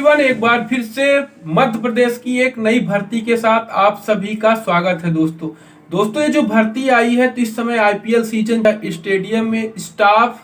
Everyone, एक बार फिर से मध्य प्रदेश की एक नई भर्ती के साथ आप सभी का स्वागत है। दोस्तों ये जो भर्ती आई है, तो इस समय आईपीएल सीजन स्टेडियम में स्टाफ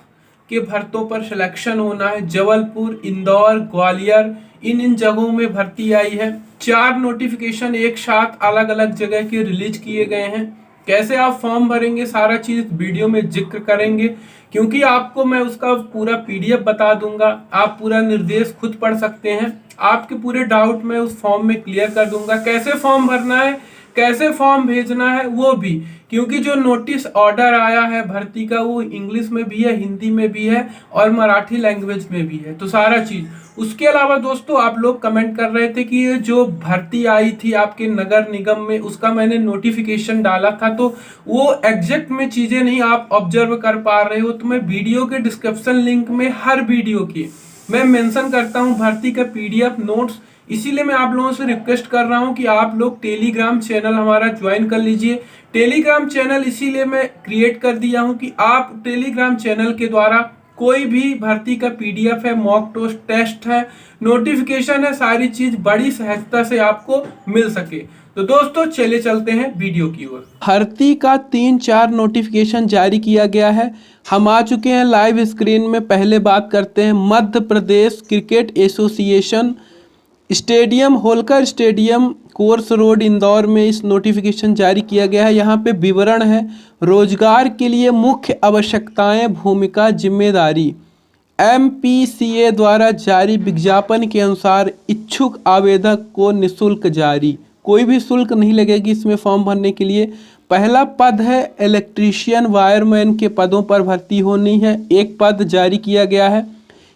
के भर्तों पर सिलेक्शन होना है। जबलपुर, इंदौर, ग्वालियर इन जगहों में भर्ती आई है। 4 नोटिफिकेशन एक साथ अलग अलग जगह के रिलीज किए गए हैं। कैसे आप फॉर्म भरेंगे, सारा चीज वीडियो में जिक्र करेंगे, क्योंकि आपको मैं उसका पूरा पीडीएफ बता दूंगा। आप पूरा निर्देश खुद पढ़ सकते हैं। आपके पूरे डाउट मैं उस फॉर्म में क्लियर कर दूंगा। कैसे फॉर्म भरना है, कैसे फॉर्म भेजना है वो भी, क्योंकि जो नोटिस ऑर्डर आया है भर्ती का वो इंग्लिश में भी है, हिंदी में भी है और मराठी लैंग्वेज में भी है, तो सारा चीज। उसके अलावा दोस्तों आप लोग कमेंट कर रहे थे कि ये जो भर्ती आई थी आपके नगर निगम में, उसका मैंने नोटिफिकेशन डाला था, तो वो एग्जैक्ट में चीजें नहीं आप ऑब्जर्व कर पा रहे हो। तो मैं वीडियो के डिस्क्रिप्शन लिंक में हर वीडियो की मैं मेंशन करता हूं भर्ती का पीडीएफ नोट्स। इसीलिए मैं आप लोगों से रिक्वेस्ट कर रहा हूं कि आप लोग टेलीग्राम चैनल हमारा ज्वाइन कर लीजिए। टेलीग्राम चैनल इसीलिए मैं क्रिएट कर दिया हूं कि आप टेलीग्राम चैनल के द्वारा कोई भी भर्ती का पीडीएफ है, मॉक टेस्ट है, नोटिफिकेशन है, सारी चीज बड़ी सहजता से आपको मिल सके। तो दोस्तों चले चलते हैं वीडियो की ओर। भर्ती का 3-4 नोटिफिकेशन जारी किया गया है। हम आ चुके हैं लाइव स्क्रीन में। पहले बात करते हैं Madhya Pradesh cricket association stadium, Holkar stadium, course road, Indore में इस नोटिफिकेशन जारी किया गया है। यहाँ पे विवरण है। रोजगार के लिए मुख्य आवश्यकताएं, भूमिका, जिम्मेदारी। एमपीसीए द्वारा जारी विज्ञापन के अनुसार इच्छुक आवेदक को निःशुल्क जारी, कोई भी शुल्क नहीं लगेगी इसमें फॉर्म भरने के लिए। पहला पद है इलेक्ट्रीशियन वायरमैन के पदों पर भर्ती होनी है। एक पद जारी किया गया है।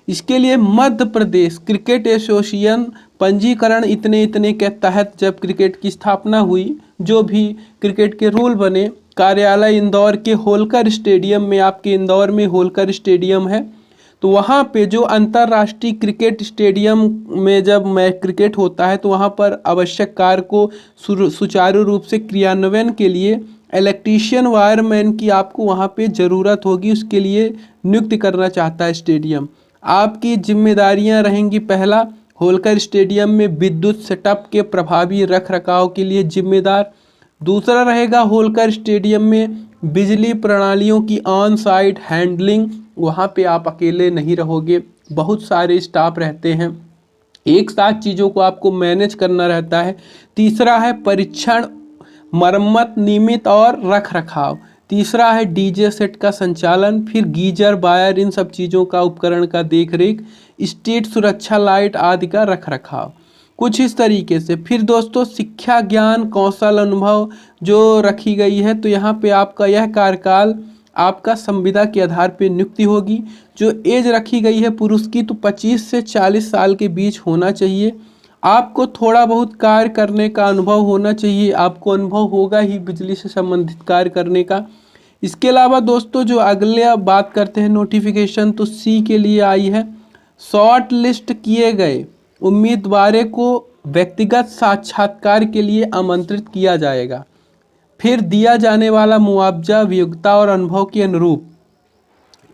इसके लिए मध्य प्रदेश क्रिकेट एसोसिएशन पंजीकरण इतने के तहत जब क्रिकेट की स्थापना हुई, जो भी क्रिकेट के रूल बने, कार्यालय इंदौर के होलकर स्टेडियम में, आपके इंदौर में होलकर स्टेडियम है, तो वहाँ पे जो अंतर्राष्ट्रीय क्रिकेट स्टेडियम में जब मैच क्रिकेट होता है तो वहाँ पर आवश्यक कार्य को सुचारू रूप से क्रियान्वयन के लिए इलेक्ट्रीशियन वायरमैन की आपको वहाँ पे ज़रूरत होगी। उसके लिए नियुक्त करना चाहता है स्टेडियम। आपकी जिम्मेदारियां रहेंगी। पहला, होलकर स्टेडियम में विद्युत सेटअप के प्रभावी रखरखाव के लिए जिम्मेदार। दूसरा रहेगा होलकर स्टेडियम में बिजली प्रणालियों की ऑन साइट हैंडलिंग। वहाँ पे आप अकेले नहीं रहोगे, बहुत सारे स्टाफ रहते हैं, एक साथ चीज़ों को आपको मैनेज करना रहता है। तीसरा है परीक्षण, मरम्मत, नियमित और रखरखाव। तीसरा है डीजे सेट का संचालन। फिर गीजर, बायर, इन सब चीज़ों का उपकरण का देखरेख, स्ट्रीट सुरक्षा, लाइट आदि का रखरखाव, कुछ इस तरीके से। फिर दोस्तों शिक्षा, ज्ञान, कौशल, अनुभव जो रखी गई है, तो यहाँ पे आपका यह कार्यकाल आपका संविदा के आधार पे नियुक्ति होगी। जो एज रखी गई है पुरुष की, तो 25 से 40 साल के बीच होना चाहिए। आपको थोड़ा बहुत कार्य करने का अनुभव होना चाहिए। आपको अनुभव होगा ही बिजली से संबंधित कार्य करने का। इसके अलावा दोस्तों जो अगले बात करते हैं नोटिफिकेशन, तो सी के लिए आई है। शॉर्ट लिस्ट किए गए उम्मीदवारों को व्यक्तिगत साक्षात्कार के लिए आमंत्रित किया जाएगा। फिर दिया जाने वाला मुआवजा योग्यता और अनुभव के अनुरूप।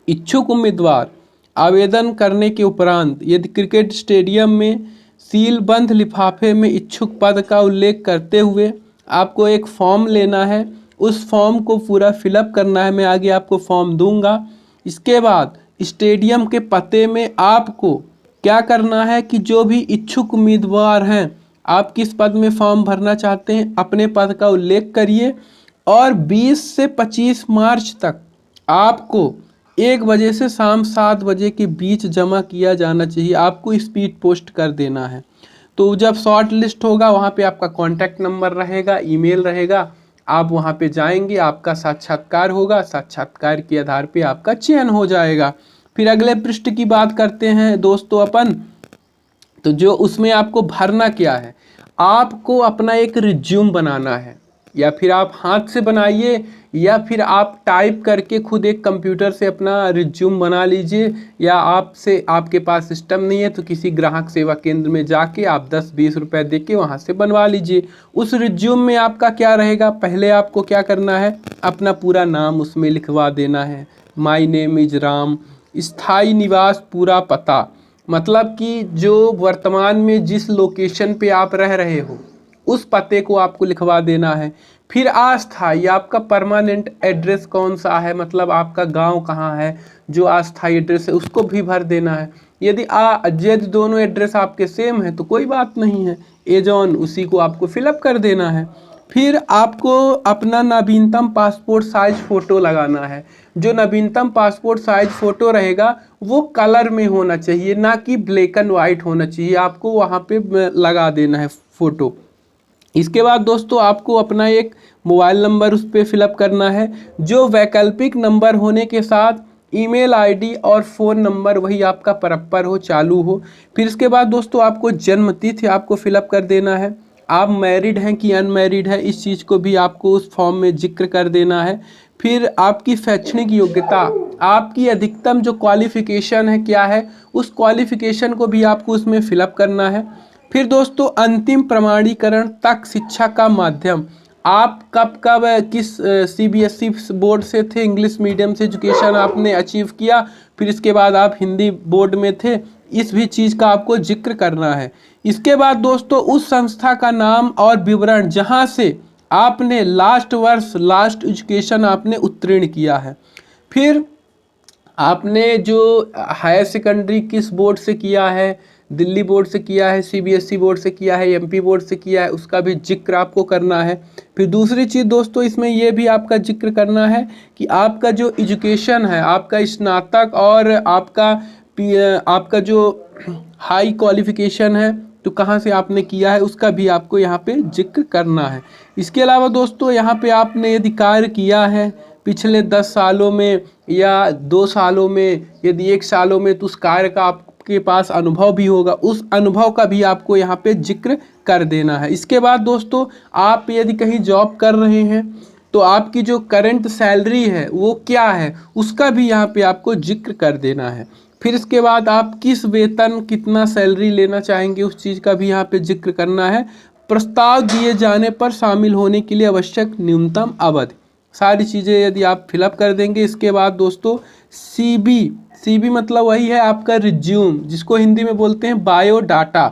इच्छुक उम्मीदवार आवेदन करने के उपरांत यदि क्रिकेट स्टेडियम में सीलबंद लिफाफे में इच्छुक पद का उल्लेख करते हुए आपको एक फॉर्म लेना है। उस फॉर्म को पूरा फिलअप करना है। मैं आगे आपको फॉर्म दूंगा। इसके बाद स्टेडियम के पते में आपको क्या करना है कि जो भी इच्छुक उम्मीदवार हैं, आप किस पद में फॉर्म भरना चाहते हैं, अपने पद का उल्लेख करिए और 20 से 25 मार्च तक आपको 1 बजे से शाम 7 बजे के बीच जमा किया जाना चाहिए। आपको स्पीड पोस्ट कर देना है। तो जब शॉर्ट लिस्ट होगा वहाँ पे आपका कॉन्टैक्ट नंबर रहेगा, ईमेल रहेगा, आप वहाँ पे जाएंगे, आपका साक्षात्कार होगा, साक्षात्कार के आधार पे आपका चयन हो जाएगा। फिर अगले पृष्ठ की बात करते हैं दोस्तों अपन, तो जो उसमें आपको भरना क्या है, आपको अपना एक रिज्यूम बनाना है, या फिर आप हाथ से बनाइए या फिर आप टाइप करके खुद एक कंप्यूटर से अपना रिज्यूम बना लीजिए, या आपसे आपके पास सिस्टम नहीं है तो किसी ग्राहक सेवा केंद्र में जाके आप 10-20 रुपए दे के वहाँ से बनवा लीजिए। उस रिज्यूम में आपका क्या रहेगा, पहले आपको क्या करना है, अपना पूरा नाम उसमें लिखवा देना है। माई नेम इज राम, स्थायी निवास पूरा पता, मतलब कि जो वर्तमान में जिस लोकेशन पे आप रह रहे हो उस पते को आपको लिखवा देना है। फिर अस्थाई, आपका परमानेंट एड्रेस कौन सा है, मतलब आपका गांव कहाँ है, जो अस्थाई एड्रेस है उसको भी भर देना है। यदि दोनों एड्रेस आपके सेम है तो कोई बात नहीं है, एज ऑन उसी को आपको फिलअप कर देना है। फिर आपको अपना नवीनतम पासपोर्ट साइज फ़ोटो लगाना है। जो नवीनतम पासपोर्ट साइज फ़ोटो रहेगा वो कलर में होना चाहिए, ना कि ब्लैक एंड वाइट होना चाहिए, आपको वहाँ पे लगा देना है फ़ोटो। इसके बाद दोस्तों आपको अपना एक मोबाइल नंबर उस पर फिलअप करना है, जो वैकल्पिक नंबर होने के साथ ईमेल आईडी और फ़ोन नंबर वही आपका प्रॉपर हो, चालू हो। फिर इसके बाद दोस्तों आपको जन्म तिथि आपको फिलअप कर देना है। आप मैरिड हैं कि अनमैरिड है, इस चीज़ को भी आपको उस फॉर्म में जिक्र कर देना है। फिर आपकी शैक्षणिक योग्यता, आपकी अधिकतम जो क्वालिफ़िकेशन है क्या है, उस क्वालिफ़िकेशन को भी आपको उसमें फिलअप करना है। फिर दोस्तों अंतिम प्रमाणीकरण तक शिक्षा का माध्यम, आप कब कब किस सीबीएसई बोर्ड से थे, इंग्लिश मीडियम से एजुकेशन आपने अचीव किया, फिर इसके बाद आप हिंदी बोर्ड में थे, इस भी चीज़ का आपको जिक्र करना है। इसके बाद दोस्तों उस संस्था का नाम और विवरण जहां से आपने लास्ट वर्ष लास्ट एजुकेशन आपने उत्तीर्ण किया है। फिर आपने जो हायर सेकेंडरी किस बोर्ड से किया है, दिल्ली बोर्ड से किया है, सीबीएसई बोर्ड से किया है, एमपी बोर्ड से किया है, उसका भी जिक्र आपको करना है। फिर दूसरी चीज़ दोस्तों इसमें ये भी आपका जिक्र करना है कि आपका जो एजुकेशन है, आपका स्नातक और आपका जो हाई क्वालिफिकेशन है तो कहाँ से आपने किया है उसका भी आपको यहाँ पे जिक्र करना है। इसके अलावा दोस्तों यहाँ पे आपने यदि कार्य किया है पिछले 10 सालों में या 2 सालों में, यदि 1 सालों में, तो उस कार्य का आपके पास अनुभव भी होगा, उस अनुभव का भी आपको यहाँ पे जिक्र कर देना है। इसके बाद दोस्तों आप यदि कहीं जॉब कर रहे हैं तो आपकी जो करंट सैलरी है वो क्या है उसका भी यहाँ पे आपको जिक्र कर देना है। फिर इसके बाद आप किस वेतन कितना सैलरी लेना चाहेंगे उस चीज़ का भी यहाँ पे जिक्र करना है। प्रस्ताव दिए जाने पर शामिल होने के लिए आवश्यक न्यूनतम अवधि, सारी चीज़ें यदि आप फिलअप कर देंगे। इसके बाद दोस्तों सीबी मतलब वही है आपका रिज्यूम, जिसको हिंदी में बोलते हैं बायोडाटा।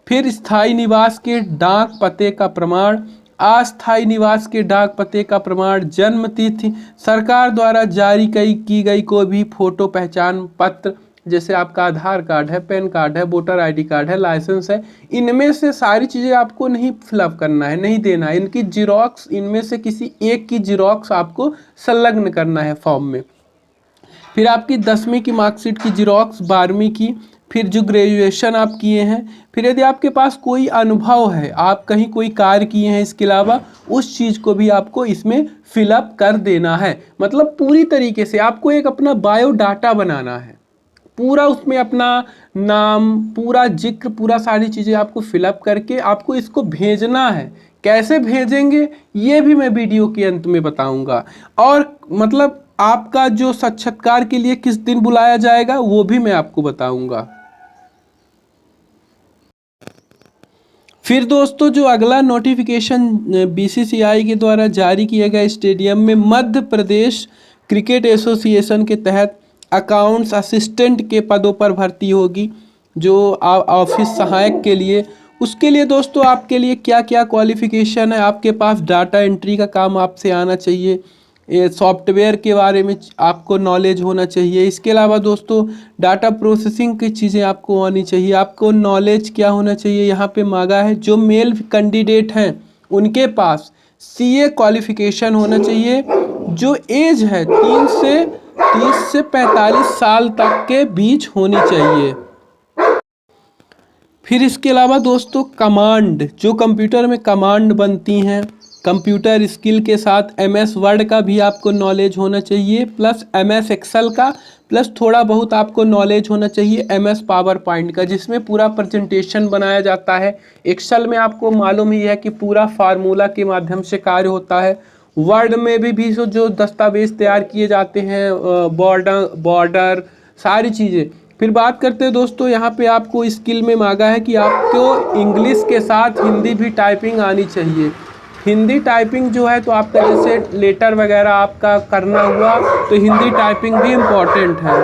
फिर स्थायी निवास के डाक पते का प्रमाण, अस्थायी निवास के डाक पते का प्रमाण, जन्म तिथि, सरकार द्वारा जारी की गई कोई भी फोटो पहचान पत्र, जैसे आपका आधार कार्ड है, पैन कार्ड है, वोटर आईडी कार्ड है, लाइसेंस है, इनमें से सारी चीज़ें आपको नहीं फिलअप करना है, नहीं देना है। इनकी जीरोक्स, इनमें से किसी एक की जीरोक्स आपको संलग्न करना है फॉर्म में। फिर आपकी 10वीं की मार्कशीट की जीरोक्स, 12वीं की, फिर जो ग्रेजुएशन आप किए हैं, फिर यदि आपके पास कोई अनुभव है, आप कहीं कोई कार्य किए हैं इसके अलावा, उस चीज़ को भी आपको इसमें फिलअप कर देना है। मतलब पूरी तरीके से आपको एक अपना बायोडाटा बनाना है, पूरा उसमें अपना नाम, पूरा जिक्र, पूरा सारी चीज़ें आपको फिलअप करके आपको इसको भेजना है। कैसे भेजेंगे ये भी मैं वीडियो के अंत में बताऊंगा, और मतलब आपका जो साक्षात्कार के लिए किस दिन बुलाया जाएगा वो भी मैं आपको बताऊंगा। फिर दोस्तों जो अगला नोटिफिकेशन बीसीसीआई के द्वारा जारी किया गया स्टेडियम में मध्य प्रदेश क्रिकेट एसोसिएशन के तहत अकाउंट्स असिस्टेंट के पदों पर भर्ती होगी, जो ऑफिस सहायक के लिए। उसके लिए दोस्तों आपके लिए क्या क्या क्वालिफिकेशन है, आपके पास डाटा एंट्री का काम आपसे आना चाहिए, सॉफ्टवेयर के बारे में आपको नॉलेज होना चाहिए। इसके अलावा दोस्तों डाटा प्रोसेसिंग की चीज़ें आपको आनी चाहिए। आपको नॉलेज क्या होना चाहिए, यहाँ पे मांगा है जो मेल कैंडिडेट हैं उनके पास सीए क्वालिफिकेशन होना चाहिए, जो एज है 30 से 45 साल तक के बीच होनी चाहिए। फिर इसके अलावा दोस्तों कमांड, जो कंप्यूटर में कमांड बनती हैं, कंप्यूटर स्किल के साथ एमएस वर्ड का भी आपको नॉलेज होना चाहिए, प्लस एमएस एक्सेल का, प्लस थोड़ा बहुत आपको नॉलेज होना चाहिए एमएस पावर पॉइंट का, जिसमें पूरा प्रेजेंटेशन बनाया जाता है। एक्सेल में आपको मालूम ही है कि पूरा फार्मूला के माध्यम से कार्य होता है। वर्ड में भी जो दस्तावेज तैयार किए जाते हैं, बॉर्डर सारी चीज़ें। फिर बात करते हैं दोस्तों, यहाँ पे आपको स्किल में मांगा है कि आपको इंग्लिश के साथ हिंदी भी टाइपिंग आनी चाहिए। हिंदी टाइपिंग जो है तो आपका जैसे लेटर वगैरह आपका करना हुआ तो हिंदी टाइपिंग भी इम्पॉर्टेंट है।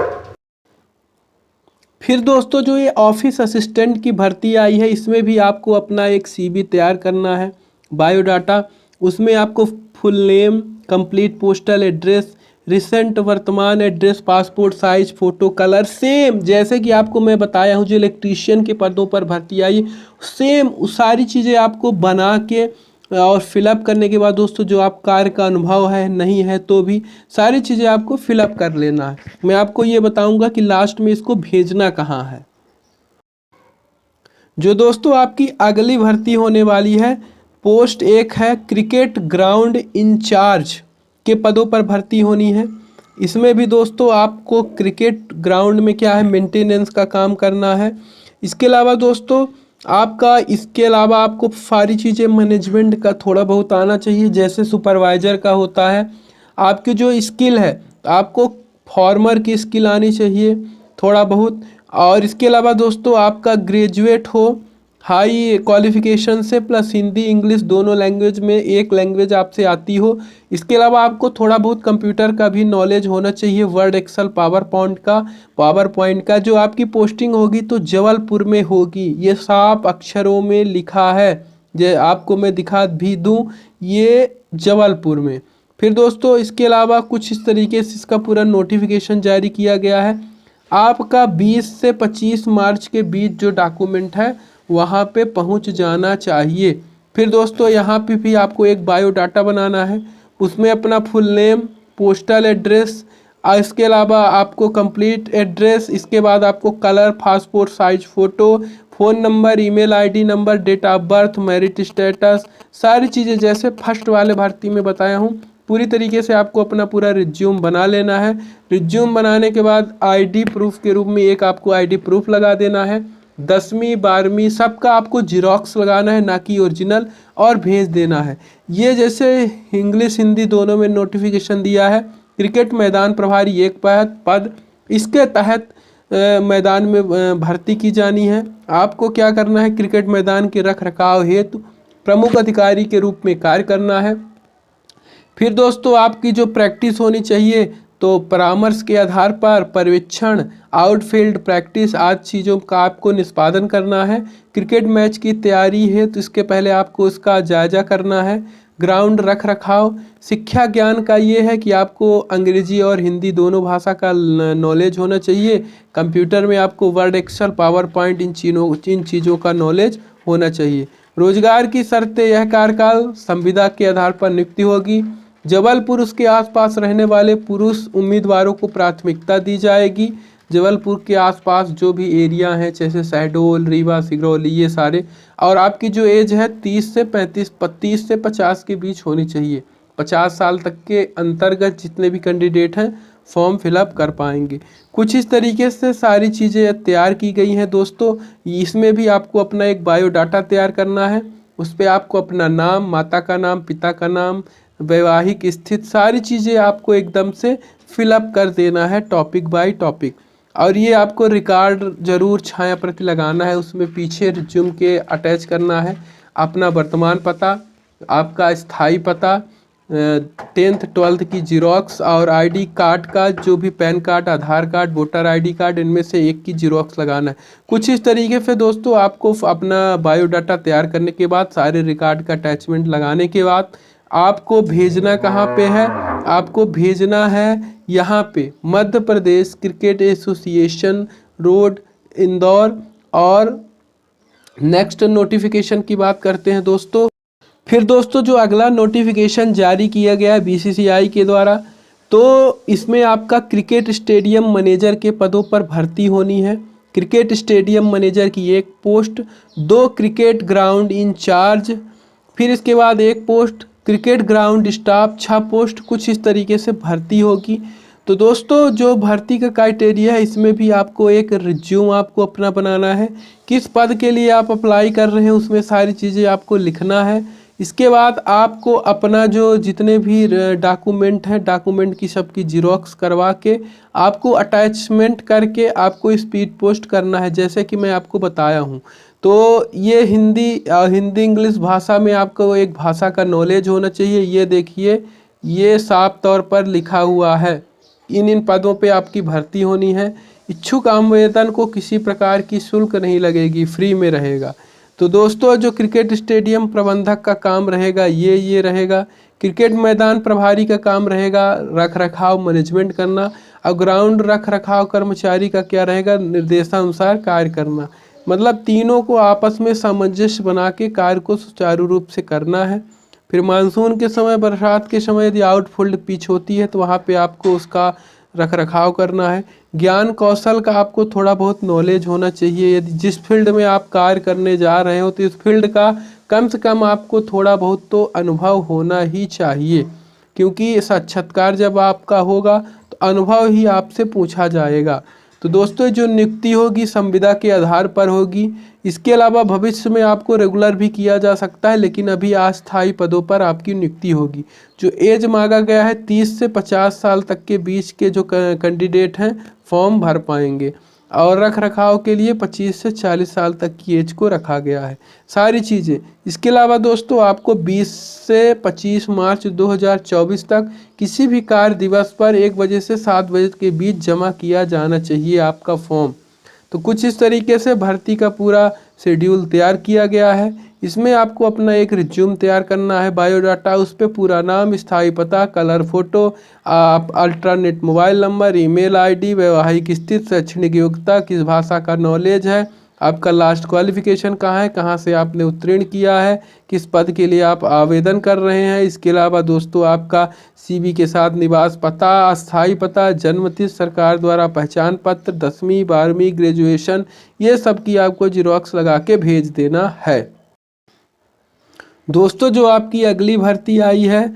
फिर दोस्तों जो ये ऑफिस असिस्टेंट की भर्ती आई है, इसमें भी आपको अपना एक सीवी तैयार करना है, बायोडाटा। उसमें आपको full name, complete postal address, recent वर्तमान address, passport size photo, colour, same जैसे कि आपको मैं बताया हूँ जो इलेक्ट्रीशियन के पदों पर भर्ती आई, सेम सारी चीज़ें आपको बना के और फिलअप करने के बाद दोस्तों जो आप कार्य का अनुभव है नहीं है तो भी सारी चीज़ें आपको फिलअप कर लेना है। मैं आपको ये बताऊंगा कि लास्ट में इसको भेजना कहाँ है। जो दोस्तों आपकी अगली भर्ती होने वाली है, पोस्ट एक है क्रिकेट ग्राउंड इंचार्ज के पदों पर भर्ती होनी है। इसमें भी दोस्तों आपको क्रिकेट ग्राउंड में क्या है, मेंटेनेंस का काम करना है। इसके अलावा दोस्तों आपको सारी चीज़ें मैनेजमेंट का थोड़ा बहुत आना चाहिए, जैसे सुपरवाइज़र का होता है। आपकी जो स्किल है, आपको फॉर्मर की स्किल आनी चाहिए थोड़ा बहुत। और इसके अलावा दोस्तों आपका ग्रेजुएट हो हाई क्वालिफिकेशन से, प्लस हिंदी इंग्लिश दोनों लैंग्वेज में एक लैंग्वेज आपसे आती हो। इसके अलावा आपको थोड़ा बहुत कंप्यूटर का भी नॉलेज होना चाहिए, वर्ड, एक्सेल, पावर पॉइंट का। जो आपकी पोस्टिंग होगी तो जबलपुर में होगी, ये साफ अक्षरों में लिखा है, जो आपको मैं दिखा भी दूँ, ये जबलपुर में। फिर दोस्तों इसके अलावा कुछ इस तरीके से इसका पूरा नोटिफिकेशन जारी किया गया है। आपका 20 से 25 मार्च के बीच जो डॉक्यूमेंट है वहाँ पे पहुँच जाना चाहिए। फिर दोस्तों यहाँ पे भी आपको एक बायोडाटा बनाना है, उसमें अपना फुल नेम, पोस्टल एड्रेस, इसके अलावा आपको कंप्लीट एड्रेस, इसके बाद आपको colour, passport size photo, phone number, email ID number, date of birth, merit status, सारी चीज़ें जैसे फर्स्ट वाले भर्ती में बताया हूँ पूरी तरीके से आपको अपना पूरा रिज्यूम बना लेना है। रिज्यूम बनाने के बाद आईडी प्रूफ के रूप में एक आपको आईडी प्रूफ लगा देना है। 10वीं 12वीं सबका आपको जीरोक्स लगाना है, ना कि ओरिजिनल, और भेज देना है। ये जैसे इंग्लिश हिंदी दोनों में नोटिफिकेशन दिया है। क्रिकेट मैदान प्रभारी एक पद, इसके तहत मैदान में भर्ती की जानी है। आपको क्या करना है, क्रिकेट मैदान के रख रखाव हेतु प्रमुख अधिकारी के रूप में कार्य करना है। फिर दोस्तों आपकी जो प्रैक्टिस होनी चाहिए, तो परामर्श के आधार पर पर्यवेक्षण, आउटफील्ड प्रैक्टिस आदि चीज़ों का आपको निष्पादन करना है। क्रिकेट मैच की तैयारी है तो इसके पहले आपको इसका जायजा करना है। ग्राउंड रख रखाव, शिक्षा ज्ञान का ये है कि आपको अंग्रेजी और हिंदी दोनों भाषा का नॉलेज होना चाहिए। कंप्यूटर में आपको वर्ड, एक्सेल, पावर पॉइंट, इन चीज़ों का नॉलेज होना चाहिए। रोजगार की शर्तें, यह कार्यकाल संविदा के आधार पर नियुक्ति होगी। जबलपुर उसके आसपास रहने वाले पुरुष उम्मीदवारों को प्राथमिकता दी जाएगी। जबलपुर के आसपास जो भी एरिया हैं जैसे शहडोल, रीवा, सिगरौली, ये सारे। और आपकी जो एज है 30 से 50 के बीच होनी चाहिए। 50 साल तक के अंतर्गत जितने भी कैंडिडेट हैं फॉर्म फिलअप कर पाएंगे। कुछ इस तरीके से सारी चीज़ें तैयार की गई हैं दोस्तों। इसमें भी आपको अपना एक बायोडाटा तैयार करना है, उस पर आपको अपना नाम, माता का नाम, पिता का नाम, वैवाहिक स्थिति, सारी चीज़ें आपको एकदम से फिलअप कर देना है टॉपिक बाय टॉपिक। और ये आपको रिकॉर्ड जरूर छाया प्रति लगाना है, उसमें पीछे रिज्यूम के अटैच करना है अपना वर्तमान पता, आपका स्थायी पता, 10th 12th की जीरोक्स, और आईडी कार्ड का जो भी पैन कार्ड, आधार कार्ड, वोटर आईडी कार्ड, इनमें से एक की जीरोक्स लगाना है। कुछ इस तरीके से दोस्तों आपको अपना बायोडाटा तैयार करने के बाद, सारे रिकॉर्ड का अटैचमेंट लगाने के बाद आपको भेजना कहाँ पे है, आपको भेजना है यहाँ पे मध्य Pradesh cricket association road, Indore. और नेक्स्ट नोटिफिकेशन की बात करते हैं दोस्तों। फिर दोस्तों जो अगला नोटिफिकेशन जारी किया गया है बीसीसीआई के द्वारा, तो इसमें आपका क्रिकेट स्टेडियम मैनेजर के पदों पर भर्ती होनी है। क्रिकेट स्टेडियम मैनेजर की एक पोस्ट, 2 क्रिकेट ग्राउंड इंचार्ज, फिर इसके बाद एक post cricket ground staff, 6 post. कुछ इस तरीके से भर्ती होगी। तो दोस्तों जो भर्ती का क्राइटेरिया है, इसमें भी आपको एक रिज्यूम आपको अपना बनाना है, किस पद के लिए आप अप्लाई कर रहे हैं उसमें सारी चीज़ें आपको लिखना है। इसके बाद आपको अपना जो जितने भी डॉक्यूमेंट हैं, डॉक्यूमेंट की सबकी जीरोक्स करवा के आपको अटैचमेंट करके आपको स्पीड पोस्ट करना है, जैसे कि मैं आपको बताया हूँ। तो ये हिंदी इंग्लिश भाषा में आपको एक भाषा का नॉलेज होना चाहिए। ये देखिए, ये साफ तौर पर लिखा हुआ है, इन पदों पे आपकी भर्ती होनी है। इच्छुक आवेदन को किसी प्रकार की शुल्क नहीं लगेगी, फ्री में रहेगा। तो दोस्तों जो क्रिकेट स्टेडियम प्रबंधक का काम रहेगा ये रहेगा। क्रिकेट मैदान प्रभारी का काम रहेगा रख रखाव मैनेजमेंट करना, और ग्राउंड रख रखाव कर्मचारी का क्या रहेगा, निर्देशानुसार कार्य करना। मतलब तीनों को आपस में सामंजस्य बना के कार्य को सुचारू रूप से करना है। फिर मानसून के समय, बरसात के समय यदि आउटफील्ड पिच होती है तो वहाँ पे आपको उसका रख रखाव करना है। ज्ञान कौशल का आपको थोड़ा बहुत नॉलेज होना चाहिए। यदि जिस फील्ड में आप कार्य करने जा रहे हो तो इस फील्ड का कम से कम आपको थोड़ा बहुत तो अनुभव होना ही चाहिए, क्योंकि साक्षात्कार जब आपका होगा तो अनुभव ही आपसे पूछा जाएगा। तो दोस्तों जो नियुक्ति होगी संविदा के आधार पर होगी। इसके अलावा भविष्य में आपको रेगुलर भी किया जा सकता है, लेकिन अभी अस्थायी पदों पर आपकी नियुक्ति होगी। जो एज मांगा गया है 30 से 50 साल तक के बीच के जो कैंडिडेट हैं फॉर्म भर पाएंगे, और रख रखाव के लिए 25 से 40 साल तक की एज को रखा गया है, सारी चीज़ें। इसके अलावा दोस्तों आपको 20 से 25 मार्च 2024 तक किसी भी कार्य दिवस पर 1 बजे से 7 बजे के बीच जमा किया जाना चाहिए आपका फॉर्म। तो कुछ इस तरीके से भर्ती का पूरा शेड्यूल तैयार किया गया है। इसमें आपको अपना एक रिज्यूम तैयार करना है, बायोडाटा, उस पर पूरा नाम, स्थायी पता, कलर फोटो, आप alternate mobile number, email ID, वैवाहिक स्थिति, शैक्षणिक योग्यता, किस भाषा का नॉलेज है, आपका लास्ट क्वालिफिकेशन कहाँ है, कहाँ से आपने उत्तीर्ण किया है, किस पद के लिए आप आवेदन कर रहे हैं। इसके अलावा दोस्तों आपका सीवी के साथ निवास पता, अस्थायी पता, जन्मतिथि, सरकार द्वारा पहचान पत्र, 10वीं 12वीं ग्रेजुएशन, ये सब की आपको जीरोक्स लगा के भेज देना है। दोस्तों जो आपकी अगली भर्ती आई है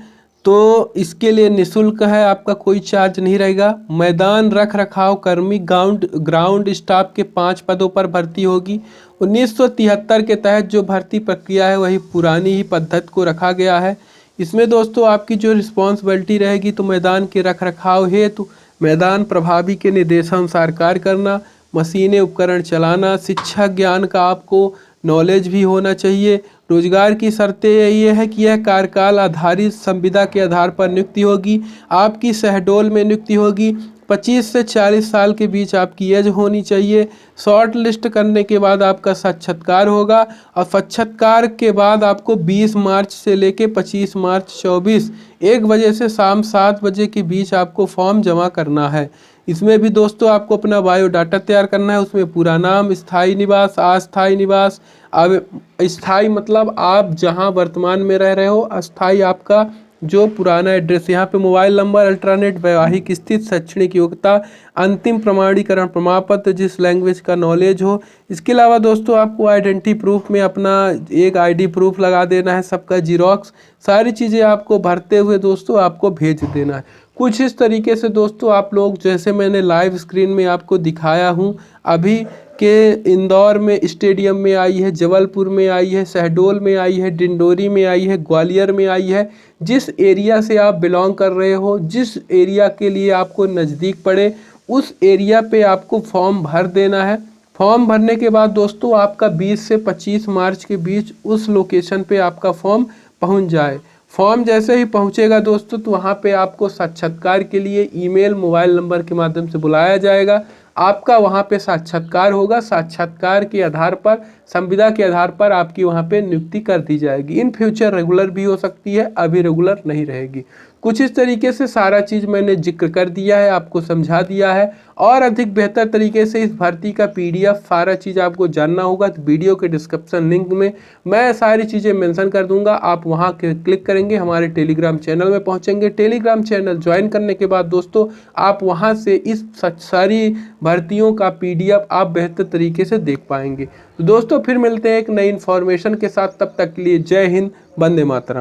तो इसके लिए निःशुल्क है, आपका कोई चार्ज नहीं रहेगा। मैदान रख रखाव कर्मी ग्राउंड स्टाफ के 5 पदों पर भर्ती होगी। 1973 के तहत जो भर्ती प्रक्रिया है वही पुरानी ही पद्धति को रखा गया है। इसमें दोस्तों आपकी जो रिस्पॉन्सिबिलिटी रहेगी तो मैदान के रख रखाव हेतु मैदान प्रभावी के निर्देशानुसार कार्य करना, मशीनें उपकरण चलाना, शिक्षा ज्ञान का आपको नॉलेज भी होना चाहिए। रोजगार की शर्तें ये है कि यह कार्यकाल आधारित संविदा के आधार पर नियुक्ति होगी। आपकी शहडोल में नियुक्ति होगी। 25 से 40 साल के बीच आपकी एज होनी चाहिए। शॉर्ट लिस्ट करने के बाद आपका साक्षात्कार होगा, और साक्षात्कार के बाद आपको 20 मार्च से लेके 25 मार्च 24 1 बजे से शाम 7 बजे के बीच आपको फॉर्म जमा करना है। इसमें भी दोस्तों आपको अपना बायोडाटा तैयार करना है। उसमें पूरा नाम, स्थायी निवास, अस्थायी निवास। अब स्थायी मतलब आप जहां वर्तमान में रह रहे हो, अस्थायी आपका जो पुराना एड्रेस, यहाँ पे मोबाइल नंबर, अल्टरनेट, वैवाहिक स्थिति, शैक्षणिक योग्यता, अंतिम प्रमाणीकरण प्रमाण पत्र, जिस लैंग्वेज का नॉलेज हो। इसके अलावा दोस्तों आपको आइडेंटिटी प्रूफ में अपना एक आईडी प्रूफ लगा देना है, सबका जीरोक्स, सारी चीज़ें आपको भरते हुए दोस्तों आपको भेज देना है। कुछ इस तरीके से दोस्तों आप लोग, जैसे मैंने लाइव स्क्रीन में आपको दिखाया हूँ, अभी के इंदौर में स्टेडियम में आई है, जबलपुर में आई है, शहडोल में आई है, डिंडोरी में आई है, ग्वालियर में आई है। जिस एरिया से आप बिलोंग कर रहे हो, जिस एरिया के लिए आपको नज़दीक पड़े, उस एरिया पे आपको फॉर्म भर देना है। फॉर्म भरने के बाद दोस्तों आपका 20 से 25 मार्च के बीच उस लोकेशन पे आपका फॉर्म पहुंच जाए। फॉर्म जैसे ही पहुंचेगा दोस्तों तो वहाँ पे आपको साक्षात्कार के लिए ईमेल, मोबाइल नंबर के माध्यम से बुलाया जाएगा। आपका वहाँ पे साक्षात्कार होगा। साक्षात्कार के आधार पर, संविदा के आधार पर आपकी वहाँ पे नियुक्ति कर दी जाएगी। इन फ्यूचर रेगुलर भी हो सकती है, अभी रेगुलर नहीं रहेगी। कुछ इस तरीके से सारा चीज़ मैंने जिक्र कर दिया है, आपको समझा दिया है। और अधिक बेहतर तरीके से इस भर्ती का PDF सारा चीज़ आपको जानना होगा तो वीडियो के डिस्क्रिप्शन लिंक में मैं सारी चीज़ें मेंशन कर दूंगा। आप वहां क्लिक करेंगे, हमारे टेलीग्राम चैनल में पहुंचेंगे। टेलीग्राम चैनल ज्वाइन करने के बाद दोस्तों आप वहां से इस सारी भर्तियों का PDF आप बेहतर तरीके से देख पाएंगे। तो दोस्तों फिर मिलते हैं एक नई इन्फॉर्मेशन के साथ, तब तक के लिए जय हिंद, वंदे मातरम।